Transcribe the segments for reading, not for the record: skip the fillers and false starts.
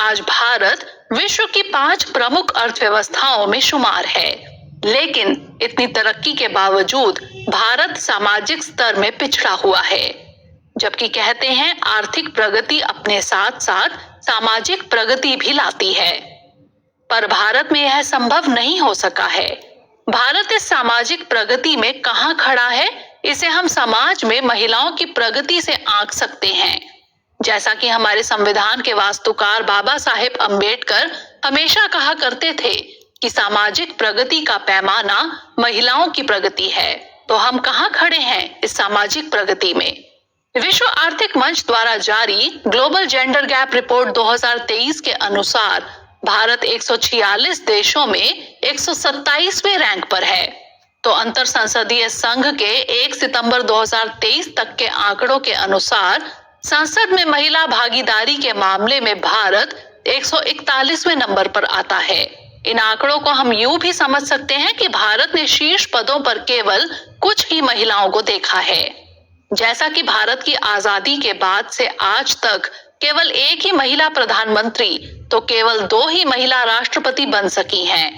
आज भारत विश्व की 5 प्रमुख अर्थव्यवस्थाओं में शुमार है, लेकिन इतनी तरक्की के बावजूद भारत सामाजिक स्तर में पिछड़ा हुआ है। जबकि कहते हैं आर्थिक प्रगति अपने साथ साथ सामाजिक प्रगति भी लाती है, पर भारत में यह संभव नहीं हो सका है। भारत इस सामाजिक प्रगति में कहां खड़ा है, इसे हम समाज में महिलाओं की प्रगति से आंक सकते हैं। जैसा कि हमारे संविधान के वास्तुकार बाबा साहेब अम्बेडकर हमेशा कहा करते थे कि सामाजिक प्रगति का पैमाना महिलाओं की प्रगति है, तो हम कहां खड़े हैं इस सामाजिक प्रगति में? विश्व आर्थिक मंच द्वारा जारी ग्लोबल जेंडर गैप रिपोर्ट 2023 के अनुसार भारत 146 देशों में 127वें रैंक पर है, तो अंतर संसदीय संघ के 1 सितंबर 2023 तक के आंकड़ों के अनुसार संसद में महिला भागीदारी के मामले में भारत 141वें नंबर पर आता है। इन आंकड़ों को हम यूं भी समझ सकते हैं कि भारत ने शीर्ष पदों पर केवल कुछ ही महिलाओं को देखा है। जैसा कि भारत की आजादी के बाद से आज तक केवल एक ही महिला प्रधानमंत्री तो केवल 2 ही महिला राष्ट्रपति बन सकी हैं।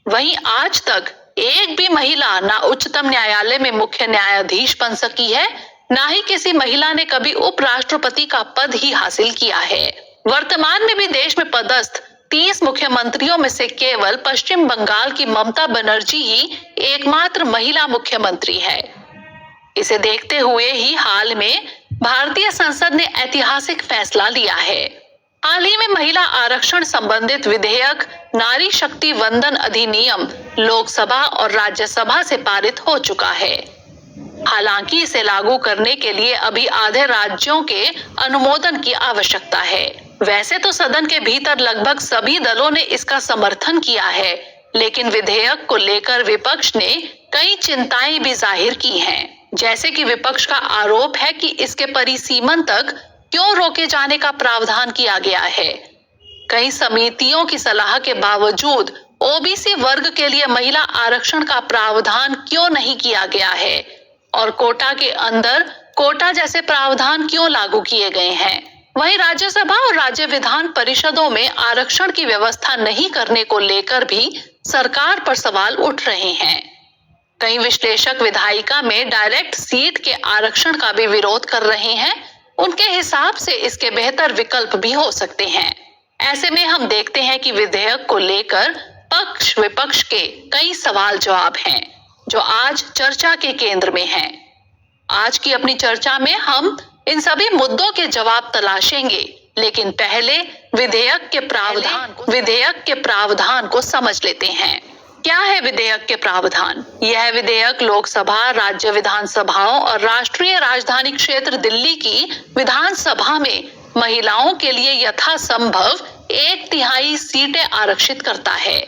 वहीं आज तक एक भी महिला ना उच्चतम न्यायालय में मुख्य न्यायाधीश बन सकी है, ना ही किसी महिला ने कभी उपराष्ट्रपति का पद ही हासिल किया है। वर्तमान में भी देश में पदस्थ 30 मुख्यमंत्रियों में से केवल पश्चिम बंगाल की ममता बनर्जी ही एकमात्र महिला मुख्यमंत्री है। इसे देखते हुए ही हाल में भारतीय संसद ने ऐतिहासिक फैसला लिया है। हाल ही में महिला आरक्षण संबंधित विधेयक नारी शक्ति वंदन अधिनियम लोकसभा और राज्यसभा से पारित हो चुका है। हालांकि इसे लागू करने के लिए अभी आधे राज्यों के अनुमोदन की आवश्यकता है। वैसे तो सदन के भीतर लगभग सभी दलों ने इसका समर्थन किया है, लेकिन विधेयक को लेकर विपक्ष ने कई चिंताएं भी जाहिर की हैं। जैसे कि विपक्ष का आरोप है कि इसके परिसीमन तक क्यों रोके जाने का प्रावधान किया गया है। कई समितियों की सलाह के बावजूद ओबीसी वर्ग के लिए महिला आरक्षण का प्रावधान क्यों नहीं किया गया है और कोटा के अंदर कोटा जैसे प्रावधान क्यों लागू किए गए हैं। वहीं राज्यसभा और राज्य विधान परिषदों में आरक्षण की व्यवस्था नहीं करने को लेकर भी सरकार पर सवाल उठ रहे हैं। कई विश्लेषक विधायिका में डायरेक्ट सीट के आरक्षण का भी विरोध कर रहे हैं। उनके हिसाब से इसके बेहतर विकल्प भी हो सकते हैं। ऐसे में हम देखते हैं कि विधेयक को लेकर पक्ष विपक्ष के कई सवाल जवाब हैं, जो आज चर्चा के केंद्र में हैं। आज की अपनी चर्चा में हम इन सभी मुद्दों के जवाब तलाशेंगे, लेकिन पहले विधेयक के प्रावधान को समझ लेते हैं। क्या है विधेयक के प्रावधान? यह विधेयक लोकसभा, राज्य विधानसभाओं और राष्ट्रीय राजधानी क्षेत्र दिल्ली की विधानसभा में महिलाओं के लिए यथासंभव 1/3 सीटें आरक्षित करता है।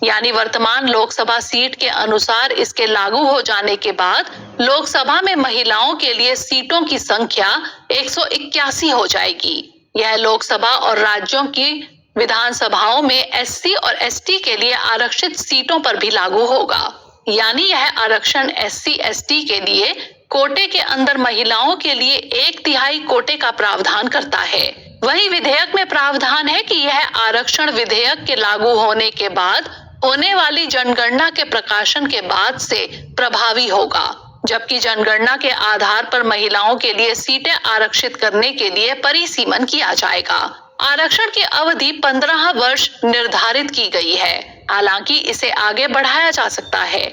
यानी वर्तमान लोकसभा सीट के अनुसार इसके लागू हो जाने के बाद लोकसभा में महिलाओं के लिए सीटों की संख्या 181 हो जाएगी। यह लोकसभा और राज्यों की विधानसभाओं में एससी और एसटी के लिए आरक्षित सीटों पर भी लागू होगा। यानी यह आरक्षण एससी एसटी के लिए कोटे के अंदर महिलाओं के लिए 1/3 कोटे का प्रावधान करता है। वहीं विधेयक में प्रावधान है कि यह आरक्षण विधेयक के लागू होने के बाद होने वाली जनगणना के प्रकाशन के बाद से प्रभावी होगा, जबकि जनगणना के आधार पर महिलाओं के लिए सीटें आरक्षित करने के लिए परिसीमन किया जाएगा। आरक्षण की अवधि 15 वर्ष निर्धारित की गई है, हालांकि इसे आगे बढ़ाया जा सकता है।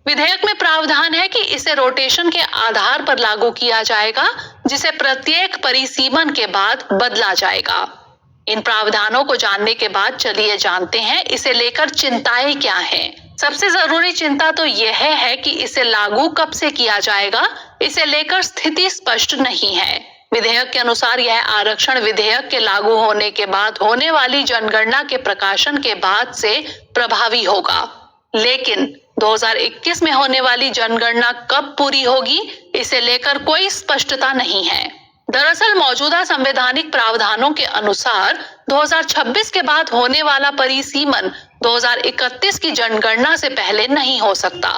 विधेयक में प्रावधान है कि इसे रोटेशन के आधार पर लागू किया जाएगा, जिसे प्रत्येक परिसीमन के बाद बदला जाएगा। इन प्रावधानों को जानने के बाद चलिए जानते हैं इसे लेकर चिंताएं क्या हैं। सबसे जरूरी चिंता तो यह है कि इसे लागू कब से किया जाएगा, इसे लेकर स्थिति स्पष्ट नहीं है। विधेयक के अनुसार यह आरक्षण विधेयक के लागू होने के बाद होने वाली जनगणना के प्रकाशन के बाद से प्रभावी होगा, लेकिन 2021 में होने वाली जनगणना कब पूरी होगी, इसे लेकर कोई स्पष्टता नहीं है। दरअसल मौजूदा संवैधानिक प्रावधानों के अनुसार 2026 के बाद होने वाला परिसीमन 2031 की जनगणना से पहले नहीं हो सकता।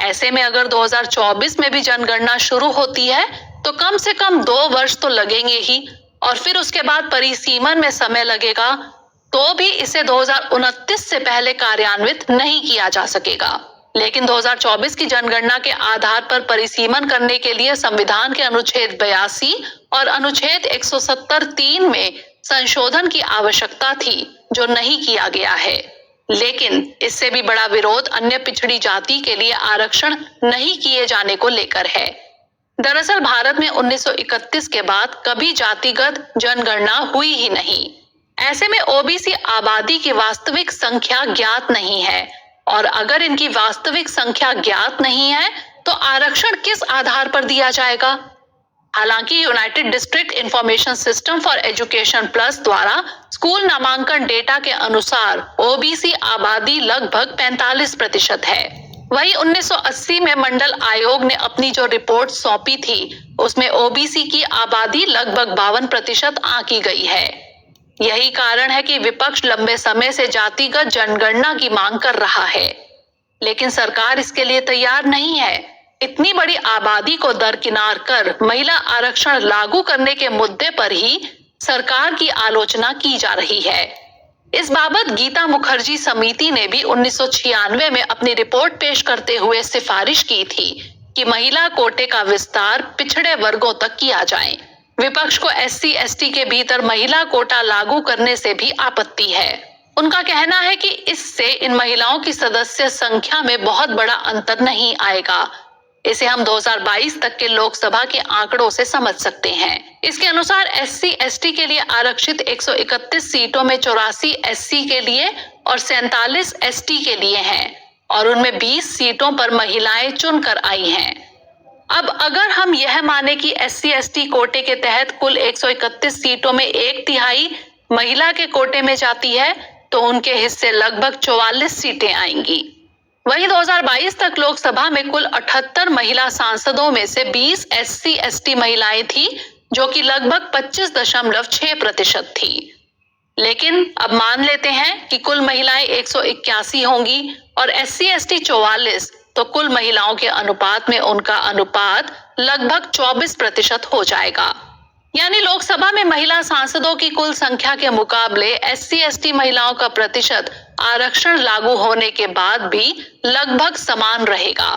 ऐसे में अगर 2024 में भी जनगणना शुरू होती है तो कम से कम 2 वर्ष तो लगेंगे ही। और फिर उसके बाद परिसीमन में समय लगेगा, तो भी इसे 2029 से पहले कार्यान्वित नहीं किया जा सकेगा। लेकिन 2024 की जनगणना के आधार पर परिसीमन करने के लिए संविधान के अनुच्छेद 82 और अनुच्छेद 170(3) में संशोधन की आवश्यकता थी, जो नहीं किया गया है। लेकिन इससे भी बड़ा विरोध अन्य पिछड़ी जाति के लिए आरक्षण नहीं किए जाने को लेकर है। दरअसल भारत में 1931 के बाद कभी जातिगत जनगणना हुई ही नहीं। ऐसे में ओबीसी आबादी की वास्तविक संख्या ज्ञात नहीं है, और अगर इनकी वास्तविक संख्या ज्ञात नहीं है तो आरक्षण किस आधार पर दिया जाएगा? हालांकि United district information system for education plus द्वारा स्कूल नामांकन डेटा के अनुसार ओबीसी आबादी लगभग 45% है। वहीं 1980 में मंडल आयोग ने अपनी जो रिपोर्ट सौंपी थी, उसमें ओबीसी की आबादी लगभग 52% आंकी गई है। यही कारण है कि विपक्ष लंबे समय से जातिगत जनगणना की मांग कर रहा है, लेकिन सरकार इसके लिए तैयार नहीं है। इतनी बड़ी आबादी को दरकिनार कर महिला आरक्षण लागू करने के मुद्दे पर ही सरकार की आलोचना की जा रही है। इस बाबत गीता मुखर्जी समिति ने भी 1996 में अपनी रिपोर्ट पेश करते हुए सिफारिश की थी कि महिला कोटे का विस्तार पिछड़े वर्गों तक किया जाए। विपक्ष को SC/ST के भीतर महिला कोटा लागू करने से भी आपत्ति है। उनका कहना है कि इससे इन महिलाओं की सदस्य संख्या में बहुत बड़ा अंतर नहीं आएगा। इसे हम 2022 तक के लोकसभा के आंकड़ों से समझ सकते हैं। इसके अनुसार SC/ST के लिए आरक्षित 131 सीटों में 84 SC के लिए और 47 ST के लिए हैं, और उनमें 20 सीटों पर महिलाएं चुनकर आई हैं। अब अगर हम यह माने कि SC/ST कोटे के तहत कुल 131 सीटों में 1/3 महिला के कोटे में जाती है, तो उनके हिस्से लगभग 44 सीटें आएंगी। वहीं 2022 तक लोकसभा में कुल 78 महिला सांसदों में से 20 SC/ST महिलाएं थी, जो कि लगभग 25.6% थी। लेकिन अब मान लेते हैं कि कुल महिलाएं 181 होंगी और SC/ST 44, तो कुल महिलाओं के अनुपात में उनका अनुपात लगभग 24% हो जाएगा। यानी लोकसभा में महिला सांसदों की कुल संख्या के मुकाबले SC/ST महिलाओं का प्रतिशत आरक्षण लागू होने के बाद भी लगभग समान रहेगा।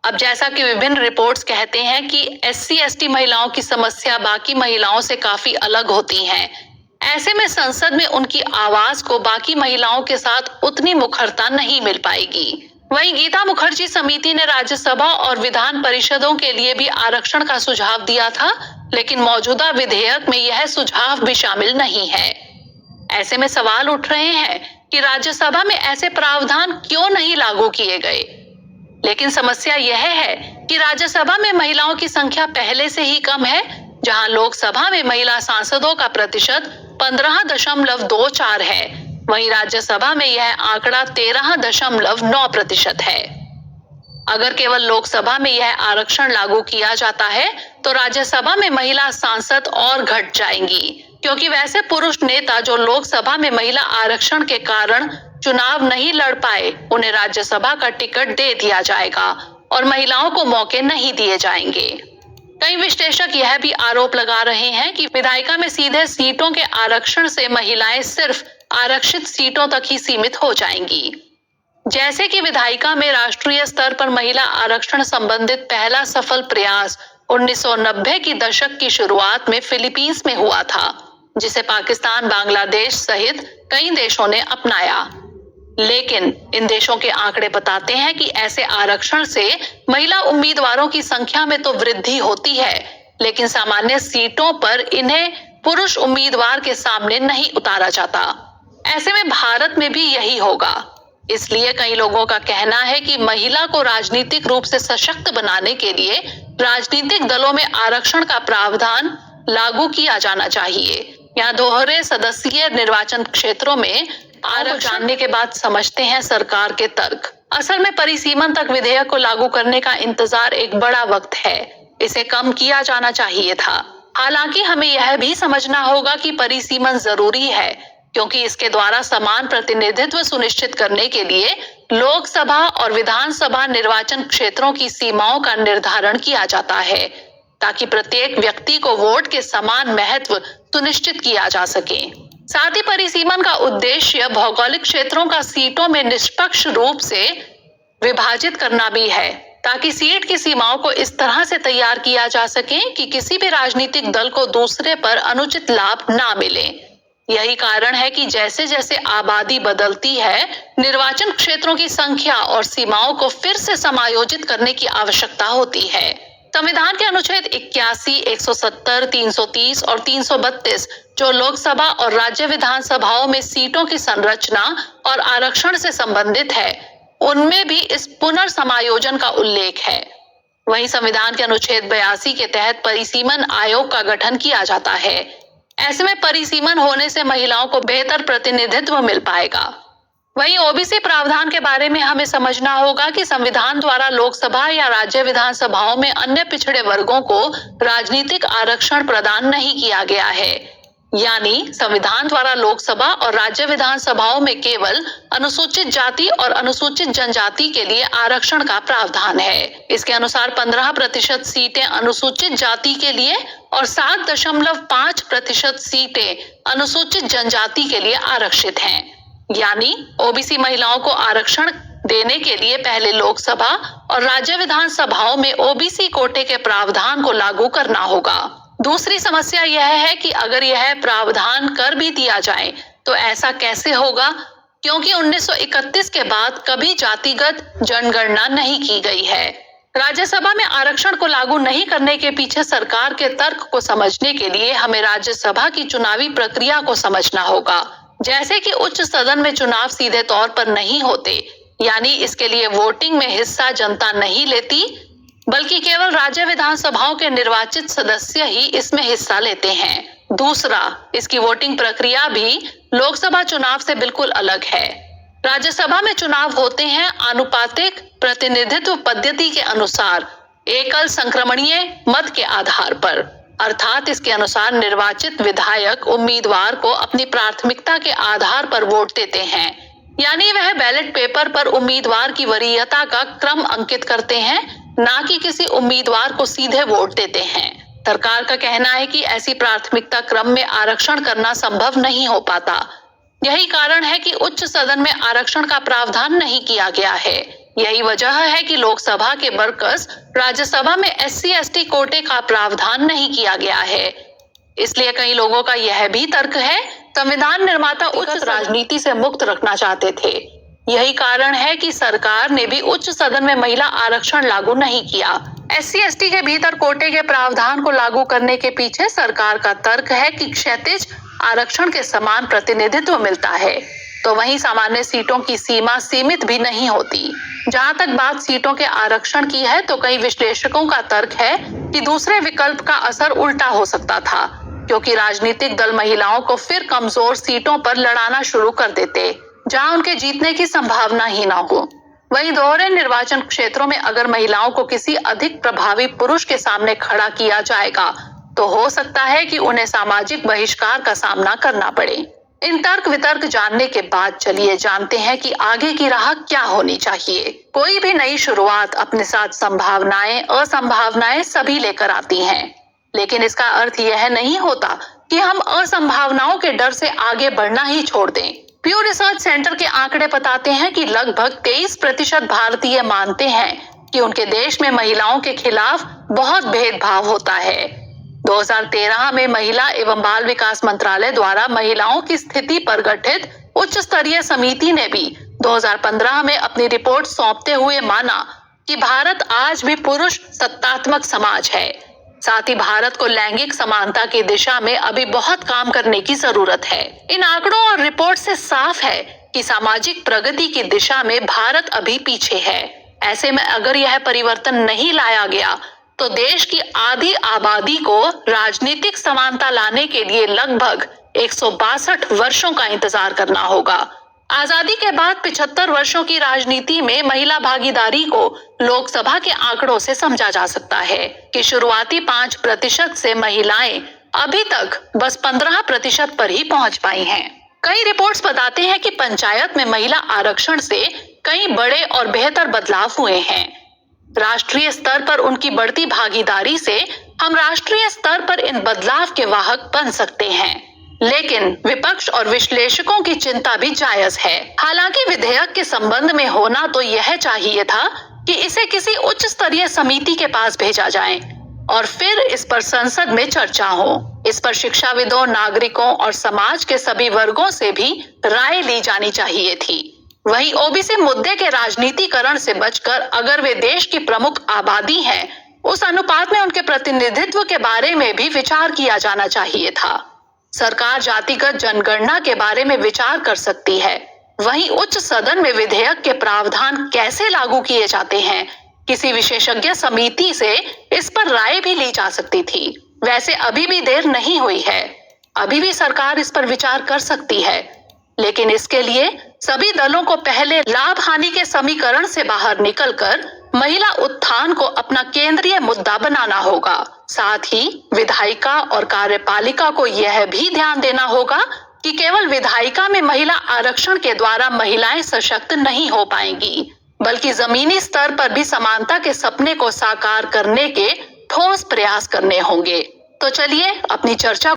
अब जैसा कि विभिन्न रिपोर्ट्स कहते हैं कि SC/ST महिलाओं की समस्या बाकी महिलाओं से काफी अलग होती है। ऐसे में संसद में उनकी आवाज को बाकी महिलाओं के साथ उतनी मुखरता नहीं मिल पाएगी। वहीं गीता मुखर्जी समिति ने राज्यसभा और विधान परिषदों के लिए भी आरक्षण का सुझाव दिया था, लेकिन मौजूदा विधेयक में यह सुझाव भी शामिल नहीं है। ऐसे में सवाल उठ रहे हैं कि राज्यसभा में ऐसे प्रावधान क्यों नहीं लागू किए गए। लेकिन समस्या यह है कि राज्यसभा में महिलाओं की संख्या पहले से ही कम है, जहां लोकसभा में महिला सांसदों का प्रतिशत 15.24 है, वहीं राज्यसभा में यह आंकड़ा 13.9% है। अगर केवल लोकसभा में यह आरक्षण लागू किया जाता है तो राज्यसभा में महिला सांसद और घट जाएंगी, क्योंकि वैसे पुरुष नेता जो लोकसभा में महिला आरक्षण के कारण चुनाव नहीं लड़ पाए, उन्हें राज्यसभा का टिकट दे दिया जाएगा और महिलाओं को मौके नहीं दिए जाएंगे। कई विश्लेषक यह भी आरोप लगा रहे हैं कि विधायिका में सीधे सीटों के आरक्षण से महिलाएं सिर्फ आरक्षित सीटों तक ही सीमित हो जाएंगी। जैसे कि विधायिका में राष्ट्रीय स्तर पर महिला आरक्षण संबंधित पहला सफल प्रयास 1990 की दशक की शुरुआत में फिलीपींस में हुआ था, जिसे पाकिस्तान, बांग्लादेश सहित कई देशों ने अपनाया। लेकिन इन देशों के आंकड़े बताते हैं कि ऐसे आरक्षण से महिला उम्मीदवारों की संख्या में तो वृद्धि होती है, लेकिन सामान्य सीटों पर इन्हें पुरुष उम्मीदवार के सामने नहीं उतारा जाता। ऐसे में भारत में भी यही होगा। इसलिए कई लोगों का कहना है कि महिला को राजनीतिक रूप से सशक्त बनाने के लिए राजनीतिक दलों में आरक्षण का प्रावधान लागू किया जाना चाहिए। यहाँ दोहरे सदस्यीय निर्वाचन क्षेत्रों में आरक्षण जानने के बाद समझते हैं सरकार के तर्क। असल में परिसीमन तक विधेयक को लागू करने का इंतजार एक बड़ा वक्त है, इसे कम किया जाना चाहिए था। हालांकि हमें यह भी समझना होगा कि परिसीमन जरूरी है, क्योंकि इसके द्वारा समान प्रतिनिधित्व सुनिश्चित करने के लिए लोकसभा और विधानसभा निर्वाचन क्षेत्रों की सीमाओं का निर्धारण किया जाता है, ताकि प्रत्येक व्यक्ति को वोट के समान महत्व सुनिश्चित किया जा सके। साथ ही परिसीमन का उद्देश्य भौगोलिक क्षेत्रों का सीटों में निष्पक्ष रूप से विभाजित करना भी है, ताकि सीट की सीमाओं को इस तरह से तैयार किया जा सके कि किसी भी राजनीतिक दल को दूसरे पर अनुचित लाभ ना मिले। यही कारण है कि जैसे जैसे आबादी बदलती है, निर्वाचन क्षेत्रों की संख्या और सीमाओं को फिर से समायोजित करने की आवश्यकता होती है। संविधान के अनुच्छेद 81, 170, 330 और 332 जो लोकसभा और राज्य विधानसभाओं में सीटों की संरचना और आरक्षण से संबंधित है, उनमें भी इस पुनर्समायोजन का उल्लेख है। वहीं संविधान के अनुच्छेद 82 के तहत परिसीमन आयोग का गठन किया जाता है। ऐसे में परिसीमन होने से महिलाओं को बेहतर प्रतिनिधित्व मिल पाएगा। वहीं ओबीसी प्रावधान के बारे में हमें समझना होगा कि संविधान द्वारा लोकसभा या राज्य विधानसभाओं में अन्य पिछड़े वर्गों को राजनीतिक आरक्षण प्रदान नहीं किया गया है। यानी संविधान द्वारा लोकसभा और राज्य विधानसभाओं में केवल अनुसूचित जाति और अनुसूचित जनजाति के लिए आरक्षण का प्रावधान है। इसके अनुसार 15% सीटें अनुसूचित जाति के लिए और 7.5% सीटें अनुसूचित जनजाति के लिए आरक्षित हैं। यानी ओबीसी महिलाओं को आरक्षण देने के लिए पहले लोकसभा और राज्य विधानसभाओं में ओबीसी कोटे के प्रावधान को लागू करना होगा। दूसरी समस्या यह है कि अगर यह प्रावधान कर भी दिया जाए तो ऐसा कैसे होगा, क्योंकि 1931 के बाद कभी जातिगत जनगणना नहीं की गई है। राज्यसभा में आरक्षण को लागू नहीं करने के पीछे सरकार के तर्क को समझने के लिए हमें राज्यसभा की चुनावी प्रक्रिया को समझना होगा। जैसे कि उच्च सदन में चुनाव सीधे तौर पर नहीं होते, यानी इसके लिए वोटिंग में हिस्सा जनता नहीं लेती, बल्कि केवल राज्य विधानसभाओं के निर्वाचित सदस्य ही इसमें हिस्सा लेते हैं। दूसरा, इसकी वोटिंग प्रक्रिया भी लोकसभा चुनाव से बिल्कुल अलग है। राज्यसभा में चुनाव होते हैं आनुपातिक प्रतिनिधित्व पद्धति के अनुसार एकल संक्रमणीय मत के आधार पर, अर्थात इसके अनुसार निर्वाचित विधायक उम्मीदवार को अपनी प्राथमिकता के आधार पर वोट देते हैं। यानी वह बैलेट पेपर पर उम्मीदवार की वरीयता का क्रम अंकित करते हैं, ना कि किसी उम्मीदवार को सीधे वोट देते हैं। सरकार का कहना है कि ऐसी प्राथमिकता क्रम में आरक्षण करना संभव नहीं हो पाता। यही कारण है कि उच्च सदन में आरक्षण का प्रावधान नहीं किया गया है। यही वजह है कि लोकसभा के बरकस राज्यसभा में SC/ST कोटे का प्रावधान नहीं किया गया है। इसलिए कई लोगों का यह भी तर्क है, संविधान निर्माता उच्च राजनीति से मुक्त रखना चाहते थे। यही कारण है कि सरकार ने भी उच्च सदन में महिला आरक्षण लागू नहीं किया। SC/ST के भीतर कोटे के प्रावधान को लागू करने के पीछे सरकार का तर्क है कि क्षैतिज आरक्षण के समान प्रतिनिधित्व मिलता है, तो वहीं सामान्य सीटों की सीमा सीमित भी नहीं होती। जहां तक बात सीटों के आरक्षण की है, तो कई विश्लेषकों का तर्क है कि दूसरे विकल्प का असर उल्टा हो सकता था, क्योंकि राजनीतिक दल महिलाओं को फिर कमजोर सीटों पर लड़ाना शुरू कर देते, जहां उनके जीतने की संभावना ही ना हो। वहीं दोहरे निर्वाचन क्षेत्रों में अगर महिलाओं को किसी अधिक प्रभावी पुरुष के सामने खड़ा किया जाएगा, तो हो सकता है कि उन्हें सामाजिक बहिष्कार का सामना करना पड़े। इन तर्क वितर्क जानने के बाद चलिए जानते हैं कि आगे की राह क्या होनी चाहिए। कोई भी नई शुरुआत अपने साथ संभावनाएं, असंभावनाएं सभी लेकर आती हैं, लेकिन इसका अर्थ यह नहीं होता कि हम असंभावनाओं के डर से आगे बढ़ना ही छोड़ दें। प्यू रिसर्च सेंटर के आंकड़े बताते हैं कि लगभग 23% भारतीय मानते हैं कि उनके देश में महिलाओं के खिलाफ बहुत भेदभाव होता है। 2013 में महिला एवं बाल विकास मंत्रालय द्वारा महिलाओं की स्थिति पर गठित उच्च स्तरीय समिति ने भी 2015 में अपनी रिपोर्ट सौंपते हुए माना कि भारत आज भी पुरुष सत्तात्मक समाज है। साथ ही भारत को लैंगिक समानता की दिशा में अभी बहुत काम करने की जरूरत है। इन आंकड़ों और रिपोर्ट से साफ है कि सामाजिक प्रगति की दिशा में भारत अभी पीछे है। ऐसे में अगर यह परिवर्तन नहीं लाया गया, तो देश की आधी आबादी को राजनीतिक समानता लाने के लिए लगभग 162 वर्षों का इंतजार करना होगा। आजादी के बाद 75 वर्षों की राजनीति में महिला भागीदारी को लोकसभा के आंकड़ों से समझा जा सकता है कि शुरुआती 5% से महिलाएं अभी तक बस 15% पर ही पहुंच पाई हैं। कई रिपोर्ट्स बताते हैं कि पंचायत में महिला आरक्षण से कई बड़े और बेहतर बदलाव हुए हैं। राष्ट्रीय स्तर पर उनकी बढ़ती भागीदारी से हम राष्ट्रीय स्तर पर इन बदलाव के वाहक बन सकते हैं, लेकिन विपक्ष और विश्लेषकों की चिंता भी जायज है। हालांकि विधेयक के संबंध में होना तो यह चाहिए था कि इसे किसी उच्च स्तरीय समिति के पास भेजा जाए और फिर इस पर संसद में चर्चा हो। इस पर शिक्षाविदों, नागरिकों और समाज के सभी वर्गों से भी राय ली जानी चाहिए थी। वहीं ओबीसी मुद्दे के राजनीतिकरण से बचकर अगर वे देश की प्रमुख आबादी हैं, उस अनुपात में उनके प्रतिनिधित्व के बारे में भी विचार किया जाना चाहिए था। सरकार जातिगत जनगणना के बारे में विचार कर सकती है। वहीं उच्च सदन में विधेयक के प्रावधान कैसे लागू किए जाते हैं, किसी विशेषज्ञ समिति से इस पर राय भी ली जा सकती थी। वैसे अभी भी देर नहीं हुई है, अभी भी सरकार इस पर विचार कर सकती है, लेकिन इसके लिए सभी दलों को पहले लाभ हानि के समीकरण से बाहर निकलकर महिला उत्थान को अपना केंद्रीय मुद्दा बनाना होगा। साथ ही विधायिका और कार्यपालिका को यह भी ध्यान देना होगा कि केवल विधायिका में महिला आरक्षण के द्वारा महिलाएं सशक्त नहीं हो पाएंगी, बल्कि जमीनी स्तर पर भी समानता के सपने को साकार करने के ठोस प्रयास करने होंगे। तो चलिए अपनी चर्चा